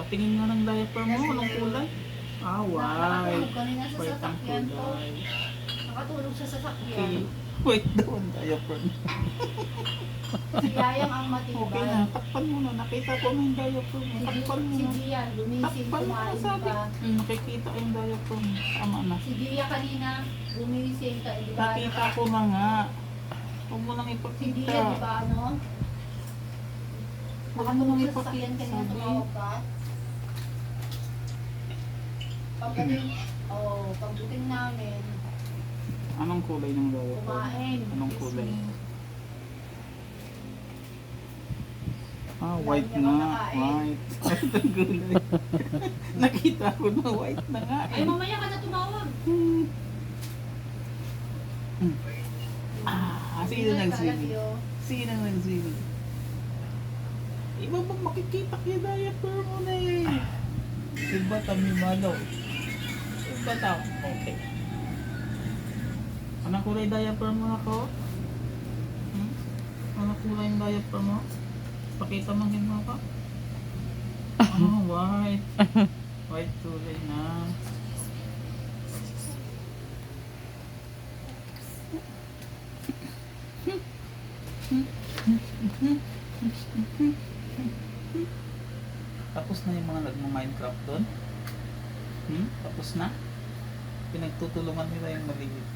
Patingin nga ng diaper mo, anong kulay? Ah, white. Nakatulog kanina sa White ang sasakyan ko. kulay. Nakatulog sa sasakyan. Okay. White daw ang diaper mo. Si Yayang ang Okay na, matibay. takpan mo na. Nakita ko na yung diaper mo. Takpan mo Si na. Gia, gumising, Takpan mo na kumain sabi. pa. Nakikita ko yung diaper mo. Tama na. Si Gia kanina, gumising ka, di ba? Nakita ko na nga. Huwag mo nang Si Gia, ipakita. di ba ano? Huwag mo nang Nakatulog sa ipakita. sasakyan kanina, Sabi. tumawag ka. Pagdating, pagdating namin, Anong kulay ng diaper? kumain. Anong kulay? Kismis. Ah, Dami white niya nga. makakain. White. White ang kulay. Nakita ko na white na nga. Ay, mamaya ka na tumawag. Sino I nagsili? love you. Sino nagsili? Iba ba makikita kaya diaper mo na eh? Iba kami malo. Iba tao. Okay. Anong kulay diaper mo ako? Anong kulay yung diaper mo? Pakita mo din mo ako. Oh, white. White kulay na. Tapos na yung mga nagma-Minecraft doon? Tapos na? Pinagtutulungan nila yung maliit.